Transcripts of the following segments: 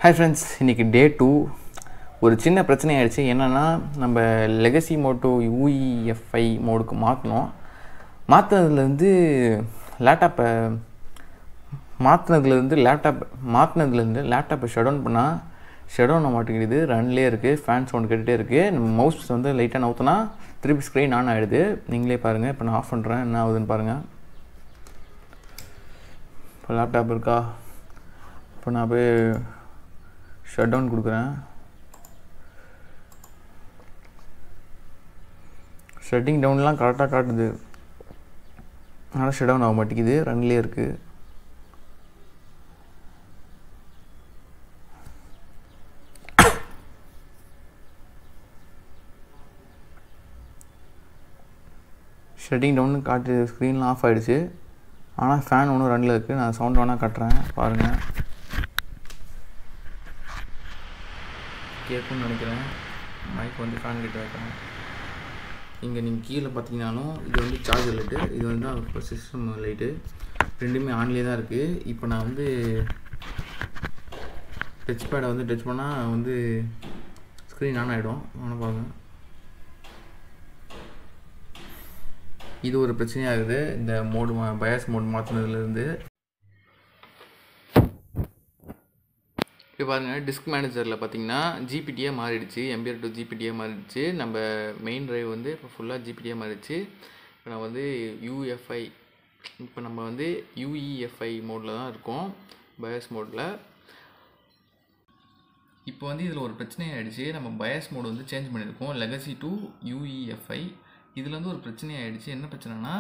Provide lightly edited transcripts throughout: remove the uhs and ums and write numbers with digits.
Hi friends, இன்றைக்கி டே 2. ஒரு சின்ன பிரச்சனை ஆகிடுச்சு. என்னென்னா, நம்ம லெகசி மோட்டோ UEFI மோடுக்கு மாற்றினோம். மாற்றினதுலேருந்து லேப்டாப்பை ஷட் டவுன் பண்ணால் ஷட் டவுன் ஆக மாட்டேங்குது. ரன்லேயே இருக்குது, ஃபேன் சவுண்ட் கேட்டுகிட்டே இருக்குது. நம்ம மவுஸ் வந்து லைட்டாக நவுத்துனா திருப்பி ஸ்க்ரீன் ஆன் ஆகிடுது. நீங்களே பாருங்கள். இப்போ நான் ஆஃப் பண்ணுறேன், என்ன ஆகுதுன்னு பாருங்கள். இப்போ லேப்டாப் இருக்கா? இப்போ நான் போய் ஷட் டவுன் கொடுக்குறேன். ஷட்டிங் டவுன்லாம் கரெக்டாக காட்டுது, ஆனால் ஷட் டவுன் ஆக மாட்டேங்குது. ரன்லேயே இருக்குது. ஷட்டிங் டவுன் காட்டு, ஸ்க்ரீன்லாம் ஆஃப் ஆகிடுச்சு. ஆனால் ஃபேன் ஒன்றும் ரன்னில் இருக்குது. நான் சவுண்ட் வேணால் காட்டுறேன், பாருங்கள். கேட்கும்னு நினைக்கிறேன். மைக் வந்து ஃபேன் கிட்ட வைக்கிறேன். இங்கே நீங்கள் கீழே பார்த்தீங்கன்னாலும் இது வந்து சார்ஜர் லைட்டு, இது வந்து இப்போ சிஸ்டம் லைட்டு, ரெண்டுமே ஆன்லேயே தான் இருக்குது. இப்போ நான் வந்து டச் பேடை வந்து டச் பண்ணால் வந்து ஸ்க்ரீன் ஆன் ஆகிடும். ஆனால் பாருங்கள், இது ஒரு பிரச்சனையாக இருக்குது இந்த மோடு பயாஸ் மோடு மாற்றினதுலேருந்து. இப்போ பாருங்கள், டிஸ்க் மேனேஜரில் பார்த்தீங்கன்னா ஜிபிடியே மாறிடுச்சு. எம்பிஆர் டு ஜிபிடியே மாறிடுச்சு. நம்ம மெயின் ட்ரைவ் வந்து இப்போ ஃபுல்லாக ஜிபிடியே மாறிடுச்சு. இப்போ நான் வந்து நம்ம வந்து UEFI மோடில் தான் இருக்கோம், பயாஸ் மோடில். இப்போ வந்து இதில் ஒரு பிரச்சனை ஆகிடுச்சு. நம்ம பயாஸ் மோடு வந்து சேஞ்ச் பண்ணியிருக்கோம், லெகசி டு UEFI. இதில் வந்து ஒரு பிரச்சனை ஆகிடுச்சு. என்ன பிரச்சனைனா,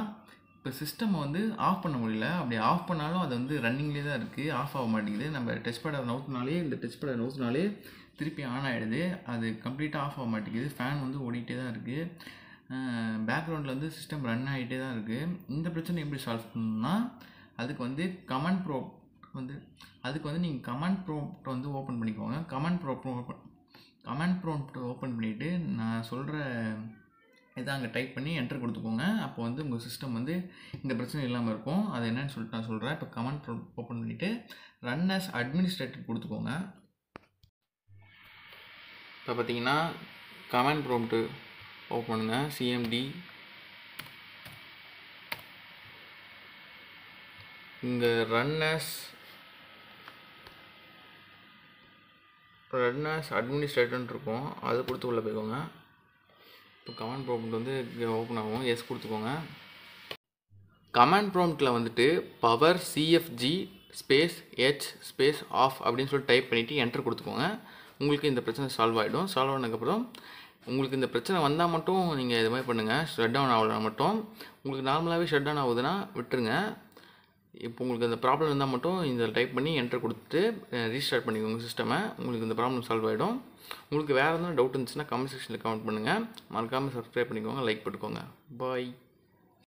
இப்போ சிஸ்டம் வந்து ஆஃப் பண்ண முடியல. அப்படி ஆஃப் பண்ணாலும் அது வந்து ரன்னிங்லேயே தான் இருக்குது, ஆஃப் ஆக மாட்டேங்குது. நம்ம டச் பேடை நவுத்தினாலே திருப்பி ஆன் ஆகிடுது. அது கம்ப்ளீட்டாக ஆஃப் ஆக மாட்டேங்குது. ஃபேன் வந்து ஓடிக்கிட்டே தான் இருக்குது. பேக்ரவுண்டில் வந்து சிஸ்டம் ரன் ஆகிட்டே தான் இருக்குது. இந்த பிரச்சனை எப்படி சால்வ் பண்ணணும்னா, அதுக்கு வந்து நீங்கள் கமாண்ட் ப்ராம்ப்ட் வந்து ஓப்பன் பண்ணிக்கோங்க. கமாண்ட் ப்ராம்ப்ட் ஓப்பன் பண்ணிவிட்டு நான் சொல்கிற இதை அங்கே டைப் பண்ணி என்டர் கொடுத்துக்கோங்க. அப்போ வந்து உங்கள் சிஸ்டம் வந்து இந்த பிரச்சனை இல்லாமல் இருக்கும். அது என்னன்னு சொல்லிட்டு நான் சொல்கிறேன். இப்போ கமாண்ட் ப்ராம்ப்ட் ஓப்பன் பண்ணிவிட்டு ரன் அஸ் அட்மினிஸ்ட்ரேட்டர் கொடுத்துக்கோங்க. இப்போ பார்த்தீங்கன்னா கமாண்ட் ப்ராம்ப்ட் ஓப்பன் பண்ணுங்க. CMD இங்கே ரன் அஸ் அட்மினிஸ்ட்ரேட்டர்னு இருக்கும், அது கொடுத்து உள்ளே போய்க்கோங்க. இப்போ கமாண்ட் ப்ராம்ப்ட் வந்து ஓப்பன் ஆகும், எஸ் கொடுத்துக்கோங்க. கமாண்ட் ப்ராம்ப்டில் வந்துட்டு power CFG space H space off அப்படின்னு சொல்லிட்டு டைப் பண்ணிவிட்டு என்டர் கொடுத்துக்கோங்க. உங்களுக்கு இந்த பிரச்சனை சால்வ் ஆகிடும். சால்வ் ஆனதுக்கப்புறம் உங்களுக்கு இந்த பிரச்சனை வந்தால் மட்டும் நீங்கள் இது மாதிரி பண்ணுங்கள். ஷட் டவுன் ஆகலைனா மட்டும். உங்களுக்கு நார்மலாகவே ஷட் டவுன் ஆகுதுன்னா விட்டுருங்க. இப்போ உங்களுக்கு இந்த ப்ராப்ளம் இருந்தால் மட்டும் இந்த டைப் பண்ணி என்டர் கொடுத்துட்டு ரீஸ்டார்ட் பண்ணிக்கோங்க சிஸ்டமை. உங்களுக்கு இந்த ப்ராப்ளம் சால்வ் ஆகிடும். உங்களுக்கு வேறு எதுவும் டவுட் இருந்துச்சுன்னா கமெண்ட் செக்ஷனில் கமெண்ட் பண்ணுங்கள். மறக்காமல் சப்ஸ்கிரைப் பண்ணிக்கோங்க, லைக் பண்ணிக்கோங்க. பாய்.